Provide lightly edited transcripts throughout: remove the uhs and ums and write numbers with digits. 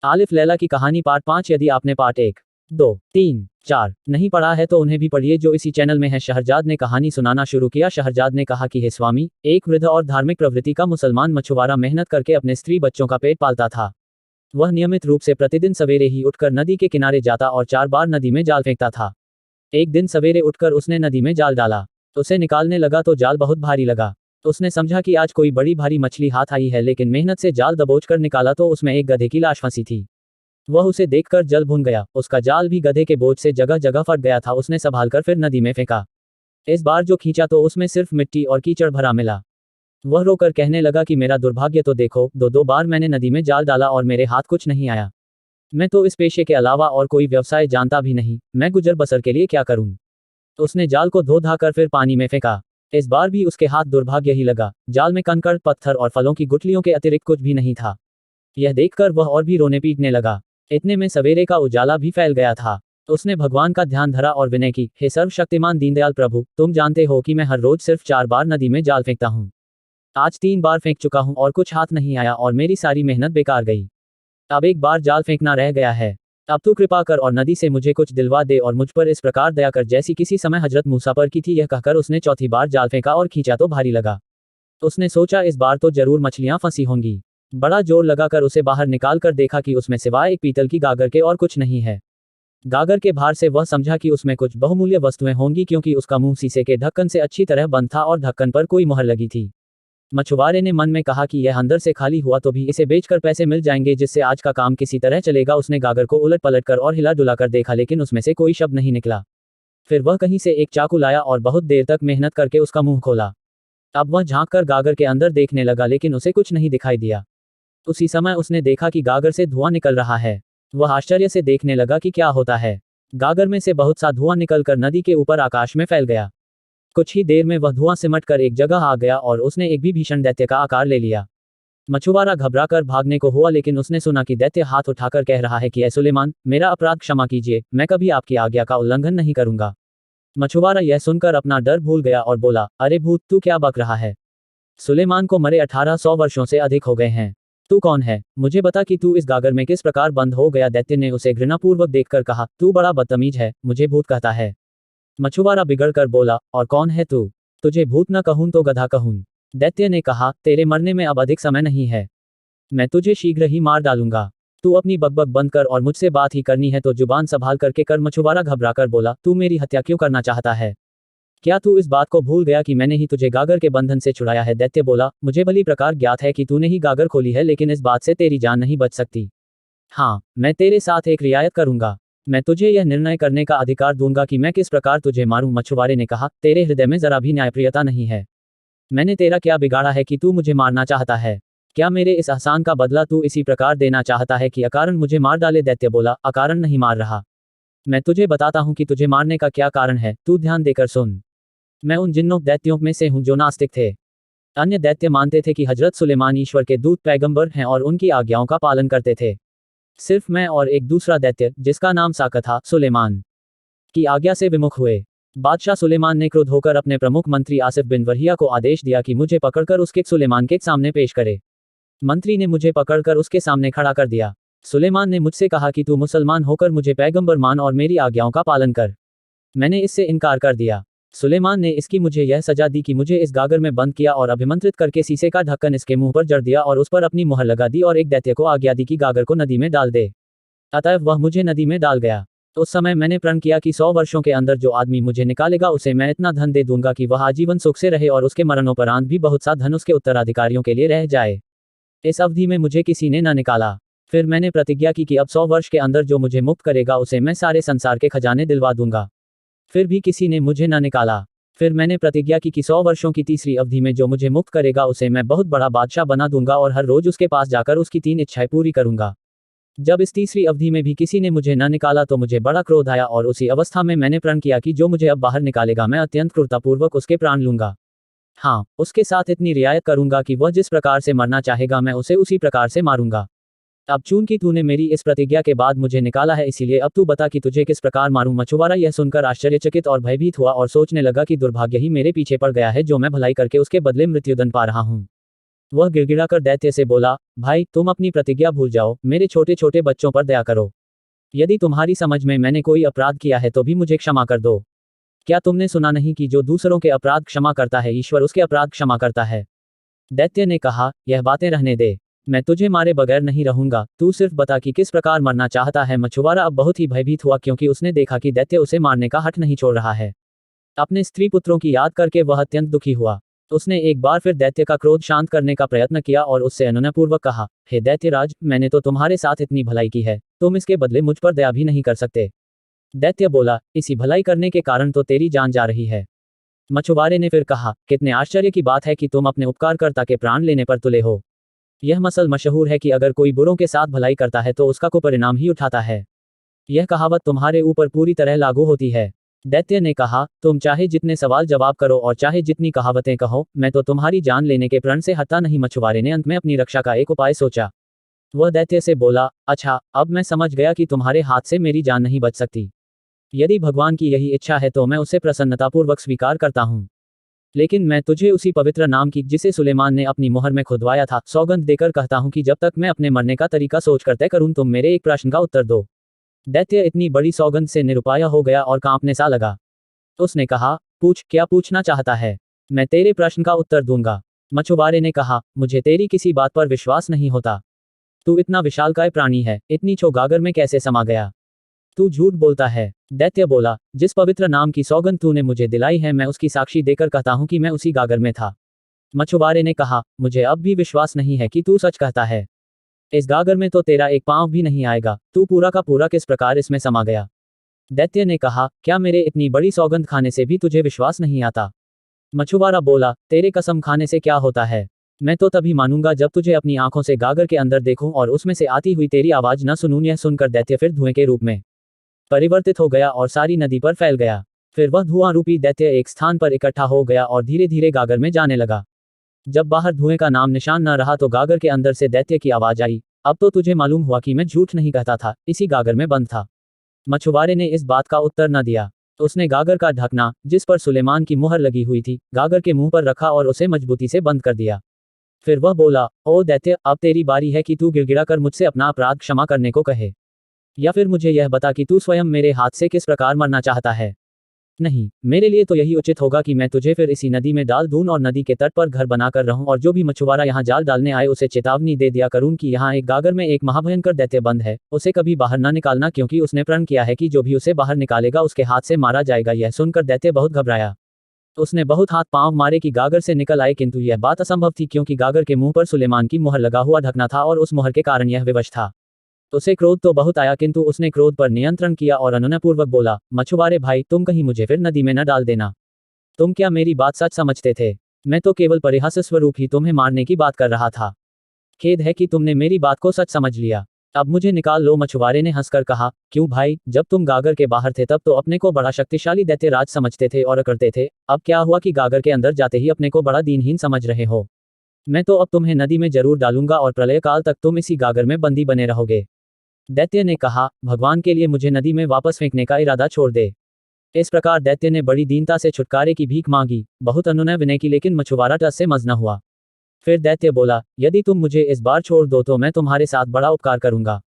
आलिफ लैला की कहानी पार्ट 5। यदि आपने पार्ट 1, 2, 3, 4 नहीं पढ़ा है तो उन्हें भी पढ़िए जो इसी चैनल में है। शहरजाद ने कहानी सुनाना शुरू किया। शहरजाद ने कहा कि हे स्वामी, एक वृद्ध और धार्मिक प्रवृत्ति का मुसलमान मछुआरा मेहनत करके अपने स्त्री बच्चों का पेट पालता था। वह नियमित रूप से प्रतिदिन सवेरे ही उठकर नदी के किनारे जाता और 4 बार नदी में जाल फेंकता था। एक दिन सवेरे उठकर उसने नदी में जाल डाला। उसे निकालने लगा तो जाल बहुत भारी लगा। उसने समझा कि आज कोई बड़ी भारी मछली हाथ आई है, लेकिन मेहनत से जाल दबोचकर निकाला तो उसमें एक गधे की लाश फंसी थी। वह उसे देखकर जल भुन गया। उसका जाल भी गधे के बोझ से जगह जगह फट गया था। उसने संभालकर फिर नदी में फेंका। इस बार जो खींचा तो उसमें सिर्फ मिट्टी और कीचड़ भरा मिला। वह रोकर कहने लगा कि मेरा दुर्भाग्य तो देखो, दो बार मैंने नदी में जाल डाला और मेरे हाथ कुछ नहीं आया। मैं तो इस पेशे के अलावा और कोई व्यवसाय जानता भी नहीं, मैं गुजर बसर के लिए क्या करूं। उसने जाल को धो धाकर फिर पानी में फेंका। इस बार भी उसके हाथ दुर्भाग्य ही लगा। जाल में कंकड़, पत्थर और फलों की गुठलियों के अतिरिक्त कुछ भी नहीं था। यह देखकर वह और भी रोने पीटने लगा। इतने में सवेरे का उजाला भी फैल गया था। उसने भगवान का ध्यान धरा और विनय की, हे सर्वशक्तिमान दीनदयाल प्रभु, तुम जानते हो कि मैं हर रोज सिर्फ 4 बार नदी में जाल फेंकता हूँ। आज 3 बार फेंक चुका हूँ और कुछ हाथ नहीं आया और मेरी सारी मेहनत बेकार गई। अब एक बार जाल फेंकना रह गया है। अब तू कृपा कर और नदी से मुझे कुछ दिलवा दे और मुझ पर इस प्रकार दया कर जैसी किसी समय हजरत मूसा पर की थी। यह कहकर उसने चौथी बार जाल फेंका और खींचा तो भारी लगा। उसने सोचा इस बार तो जरूर मछलियां फंसी होंगी। बड़ा जोर लगाकर उसे बाहर निकाल कर देखा कि उसमें सिवाय एक पीतल की गागर के और कुछ नहीं है। गागर के भार से वह समझा कि उसमें कुछ बहुमूल्य वस्तुएं होंगी, क्योंकि उसका मुंह शीशे के ढक्कन से अच्छी तरह बंद था और ढक्कन पर कोई मुहर लगी थी। मछुआरे ने मन में कहा कि यह अंदर से खाली हुआ तो भी इसे बेचकर पैसे मिल जाएंगे, जिससे आज का काम किसी तरह चलेगा। उसने गागर को उलट पलट कर और हिला डुला कर देखा, लेकिन उसमें से कोई शब्द नहीं निकला। फिर वह कहीं से एक चाकू लाया और बहुत देर तक मेहनत करके उसका मुंह खोला। अब वह झांक कर गागर के अंदर देखने लगा, लेकिन उसे कुछ नहीं दिखाई दिया। उसी समय उसने देखा कि गागर से धुआं निकल रहा है। वह आश्चर्य से देखने लगा कि क्या होता है। गागर में से बहुत सा धुआं निकलकर नदी के ऊपर आकाश में फैल गया। कुछ ही देर में वह धुआं सिमट कर एक जगह आ गया और उसने एक भी भीषण दैत्य का आकार ले लिया। मछुआरा घबराकर भागने को हुआ, लेकिन उसने सुना कि दैत्य हाथ उठाकर कह रहा है कि ऐ सुलेमान, मेरा अपराध क्षमा कीजिए, मैं कभी आपकी आज्ञा का उल्लंघन नहीं करूंगा। मछुआरा यह सुनकर अपना डर भूल गया और बोला, अरे भूत, तू क्या बक रहा है? सुलेमान को मरे 1800 वर्षों से अधिक हो गए हैं। तू कौन है? मुझे बता कि तू इस गागर में किस प्रकार बंद हो गया। दैत्य ने उसे घृणापूर्वक देखकर कहा, तू बड़ा बदतमीज है, मुझे भूत कहता है। मछुआरा बिगड़कर बोला, और कौन है तू? तुझे भूत न कहूं तो गधा कहूं। दैत्य ने कहा, तेरे मरने में अब अधिक समय नहीं है, मैं तुझे शीघ्र ही मार डालूंगा। तू अपनी बकबक बंद कर और मुझसे बात ही करनी है तो जुबान संभाल करके कर। मछुआरा घबराकर बोला, तू मेरी हत्या क्यों करना चाहता है? क्या तू इस बात को भूल गया कि मैंने ही तुझे गागर के बंधन से छुड़ाया है? दैत्य बोला, मुझे भली प्रकार ज्ञात है कि तूने ही गागर खोली है, लेकिन इस बात से तेरी जान नहीं बच सकती। हाँ, मैं तेरे साथ एक रियायत करूंगा। मैं तुझे यह निर्णय करने का अधिकार दूंगा कि मैं किस प्रकार तुझे मारूं। मछुआरे ने कहा, तेरे हृदय में जरा भी न्यायप्रियता नहीं है। मैंने तेरा क्या बिगाड़ा है कि तू मुझे मारना चाहता है? क्या मेरे इस एहसान का बदला तू इसी प्रकार देना चाहता है कि अकारण मुझे मार डाले? दैत्य बोला, अकारण नहीं मार रहा। मैं तुझे बताता हूं कि तुझे मारने का क्या कारण है, तू ध्यान देकर सुन। मैं उन जिन्नों दैत्यों में से हूं जो नास्तिक थे। अन्य दैत्य मानते थे कि हजरत सुलेमान ईश्वर के दूत पैगंबर हैं और उनकी आज्ञाओं का पालन करते थे। सिर्फ मैं और एक दूसरा दैत्य, जिसका नाम साका था, सुलेमान की आज्ञा से विमुख हुए। बादशाह सुलेमान ने क्रुद्ध होकर अपने प्रमुख मंत्री आसिफ बिन वरहिया को आदेश दिया कि मुझे पकड़कर उसके सुलेमान के सामने पेश करे। मंत्री ने मुझे पकड़कर उसके सामने खड़ा कर दिया। सुलेमान ने मुझसे कहा कि तू मुसलमान होकर मुझे पैगंबर मान और मेरी आज्ञाओं का पालन कर। मैंने इससे इनकार कर दिया। सुलेमान ने इसकी मुझे यह सजा दी कि मुझे इस गागर में बंद किया और अभिमंत्रित करके शीशे का ढक्कन इसके मुंह पर जड़ दिया और उस पर अपनी मुहर लगा दी और एक दैत्य को आज्ञा दी कि गागर को नदी में डाल दे। अतएव वह मुझे नदी में डाल गया। उस समय मैंने प्रण किया कि 100 वर्षों के अंदर जो आदमी मुझे निकालेगा उसे मैं इतना धन दे दूंगा कि वह आजीवन सुख से रहे और उसके मरणोपरांत भी बहुत सा धन उसके उत्तराधिकारियों के लिए रह जाए। इस अवधि में मुझे किसी ने न निकाला। फिर मैंने प्रतिज्ञा की कि अब 100 वर्ष के अंदर जो मुझे मुक्त करेगा उसे मैं सारे संसार के खजाने दिलवा दूंगा। फिर भी किसी ने मुझे न निकाला। फिर मैंने प्रतिज्ञा की कि 100 वर्षों की तीसरी अवधि में जो मुझे मुक्त करेगा उसे मैं बहुत बड़ा बादशाह बना दूंगा और हर रोज उसके पास जाकर उसकी 3 इच्छाएं पूरी करूंगा। जब इस तीसरी अवधि में भी किसी ने मुझे न निकाला तो मुझे बड़ा क्रोध आया और उसी अवस्था में मैंने प्रण किया कि जो मुझे अब बाहर निकालेगा मैं अत्यंत क्रूरतापूर्वक उसके प्राण लूंगा। हाँ, उसके साथ इतनी रियायत करूंगा कि वह जिस प्रकार से मरना चाहेगा मैं उसे उसी प्रकार से मारूंगा। अब चूंकि तूने मेरी इस प्रतिज्ञा के बाद मुझे निकाला है, इसीलिए अब तू बता कि तुझे किस प्रकार मारूं। मछुआरा यह सुनकर आश्चर्यचकित और भयभीत हुआ और सोचने लगा कि दुर्भाग्य ही मेरे पीछे पड़ गया है जो मैं भलाई करके उसके बदले मृत्युदंड पा रहा हूं। वह गिड़गिड़ाकर दैत्य से बोला, भाई तुम अपनी प्रतिज्ञा भूल जाओ, मेरे छोटे छोटे बच्चों पर दया करो। यदि तुम्हारी समझ में मैंने कोई अपराध किया है तो भी मुझे क्षमा कर दो। क्या तुमने सुना नहीं कि जो दूसरों के अपराध क्षमा करता है ईश्वर उसके अपराध क्षमा करता है। दैत्य ने कहा, यह बातें रहने दे, मैं तुझे मारे बगैर नहीं रहूंगा, तू सिर्फ बता कि किस प्रकार मरना चाहता है। मछुआरा अब बहुत ही भयभीत हुआ क्योंकि उसने देखा कि दैत्य उसे मारने का हठ नहीं छोड़ रहा है। अपने स्त्री पुत्रों की याद करके वह अत्यंत दुखी हुआ। उसने एक बार फिर दैत्य का क्रोध शांत करने का प्रयत्न किया और उससे अनुनयपूर्वक कहा, हे दैत्यराज, मैंने तो तुम्हारे साथ इतनी भलाई की है, तुम इसके बदले मुझ पर दया भी नहीं कर सकते। दैत्य बोला, इसी भलाई करने के कारण तो तेरी जान जा रही है। मछुआरे ने फिर कहा, कितने आश्चर्य की बात है कि तुम अपने उपकारकर्ता के प्राण लेने पर तुले हो। यह मसल मशहूर है कि अगर कोई बुरों के साथ भलाई करता है तो उसका कुपरिणाम ही उठाता है। यह कहावत तुम्हारे ऊपर पूरी तरह लागू होती है। दैत्य ने कहा, तुम चाहे जितने सवाल जवाब करो और चाहे जितनी कहावतें कहो, मैं तो तुम्हारी जान लेने के प्रण से हटता नहीं। मछुआरे ने अंत में अपनी रक्षा का एक उपाय सोचा। वह दैत्य से बोला, अच्छा, अब मैं समझ गया कि तुम्हारे हाथ से मेरी जान नहीं बच सकती। यदि भगवान की यही इच्छा है तो मैं उसे प्रसन्नतापूर्वक स्वीकार करता हूँ। लेकिन मैं तुझे उसी पवित्र नाम की जिसे सुलेमान ने अपनी मुहर में खुदवाया था सौगंध देकर कहता हूँ कि जब तक मैं अपने मरने का तरीका सोच कर तय करूँ तुम मेरे एक प्रश्न का उत्तर दो। दैत्य इतनी बड़ी सौगंध से निरुपाय हो गया और कांपने सा लगा। उसने कहा, पूछ, क्या पूछना चाहता है, मैं तेरे प्रश्न का उत्तर दूंगा। मछुआरे ने कहा, मुझे तेरी किसी बात पर विश्वास नहीं होता। तू इतना विशालकाय प्राणी है, इतनी छो गागर में कैसे समा गया। तू झूठ बोलता है। दैत्य बोला, जिस पवित्र नाम की सौगंध तूने मुझे दिलाई है मैं उसकी साक्षी देकर कहता हूं कि मैं उसी गागर में था। मछुआरे ने कहा, मुझे अब भी विश्वास नहीं है कि तू सच कहता है। इस गागर में तो तेरा एक पांव भी नहीं आएगा, तू पूरा का पूरा किस प्रकार इसमें समा गया। दैत्य ने कहा, क्या मेरे इतनी बड़ी सौगंध खाने से भी तुझे विश्वास नहीं आता। मछुआरा बोला, तेरे कसम खाने से क्या होता है, मैं तो तभी मानूंगा जब तुझे अपनी आंखों से गागर के अंदर देखूं और उसमें से आती हुई तेरी आवाज न सुनूं। यह सुनकर दैत्य फिर धुएं के रूप में परिवर्तित हो गया और सारी नदी पर फैल गया। फिर वह धुआं रूपी दैत्य एक स्थान पर इकट्ठा हो गया और धीरे धीरे गागर में जाने लगा। जब बाहर धुएं का नाम निशान न रहा तो गागर के अंदर से दैत्य की आवाज आई, अब तो तुझे मालूम हुआ कि मैं झूठ नहीं कहता था, इसी गागर में बंद था। मछुआरे ने इस बात का उत्तर न दिया। उसने गागर का ढकना, जिस पर सुलेमान की मुहर लगी हुई थी, गागर के मुंह पर रखा और उसे मजबूती से बंद कर दिया। फिर वह बोला, ओ दैत्य, अब तेरी बारी है कि तू गिड़गिड़ा कर मुझसे अपना अपराध क्षमा करने को कहे, या फिर मुझे यह बता कि तू स्वयं मेरे हाथ से किस प्रकार मरना चाहता है। नहीं, मेरे लिए तो यही उचित होगा कि मैं तुझे फिर इसी नदी में डाल दूं और नदी के तट पर घर बनाकर रहूं और जो भी मछुआरा यहाँ जाल डालने आए उसे चेतावनी दे दिया करूं कि यहाँ एक गागर में एक महाभयंकर दैत्य बंद है, उसे कभी बाहर न निकालना क्योंकि उसने प्रण किया है कि जो भी उसे बाहर निकालेगा उसके हाथ से मारा जाएगा। यह सुनकर दैत्य बहुत घबराया। उसने बहुत हाथ पांव मारे कि गागर से निकल आए, किंतु यह बात असंभव थी क्योंकि गागर के मुंह पर सुलेमान की मुहर लगा हुआ ढकना था और उस मुहर के कारण यह विवश था। उसे क्रोध तो बहुत आया किंतु उसने क्रोध पर नियंत्रण किया और अनुनयपूर्वक बोला, मछुआरे भाई, तुम कहीं मुझे फिर नदी में न डाल देना। तुम क्या मेरी बात सच समझते थे? मैं तो केवल परिहास स्वरूप ही तुम्हें मारने की बात कर रहा था। खेद है कि तुमने मेरी बात को सच समझ लिया। अब मुझे निकाल लो। मछुआरे ने हंसकर कहा, क्यों भाई, जब तुम गागर के बाहर थे तब तो अपने को बड़ा शक्तिशाली दैत्यराज समझते थे और करते थे, अब क्या हुआ कि गागर के अंदर जाते ही अपने को बड़ा दीनहीन समझ रहे हो। मैं तो अब तुम्हें नदी में जरूर डालूंगा और प्रलय काल तक तुम इसी गागर में बंदी बने रहोगे। दैत्य ने कहा, भगवान के लिए मुझे नदी में वापस फेंकने का इरादा छोड़ दे। इस प्रकार दैत्य ने बड़ी दीनता से छुटकारे की भीख मांगी, बहुत अनुनय विनय की, लेकिन मछुआरा टस से मज न हुआ। फिर दैत्य बोला, यदि तुम मुझे इस बार छोड़ दो तो मैं तुम्हारे साथ बड़ा उपकार करूंगा।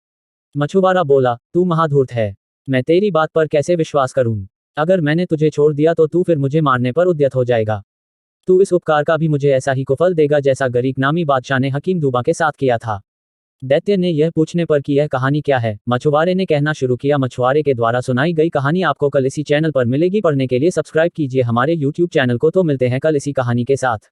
मछुआरा बोला, तू महाधूर्त है, मैं तेरी बात पर कैसे विश्वास करूं। अगर मैंने तुझे छोड़ दिया तो तू फिर मुझे मारने पर उद्यत हो जाएगा। तू इस उपकार का भी मुझे ऐसा ही कुफल देगा जैसा गरीक नामी बादशाह ने हकीम दुबा के साथ किया था। दैत्य ने यह पूछने पर कि यह कहानी क्या है, मछुआरे ने कहना शुरू किया। मछुआरे के द्वारा सुनाई गई कहानी आपको कल इसी चैनल पर मिलेगी। पढ़ने के लिए सब्सक्राइब कीजिए हमारे YouTube चैनल को। तो मिलते हैं कल इसी कहानी के साथ।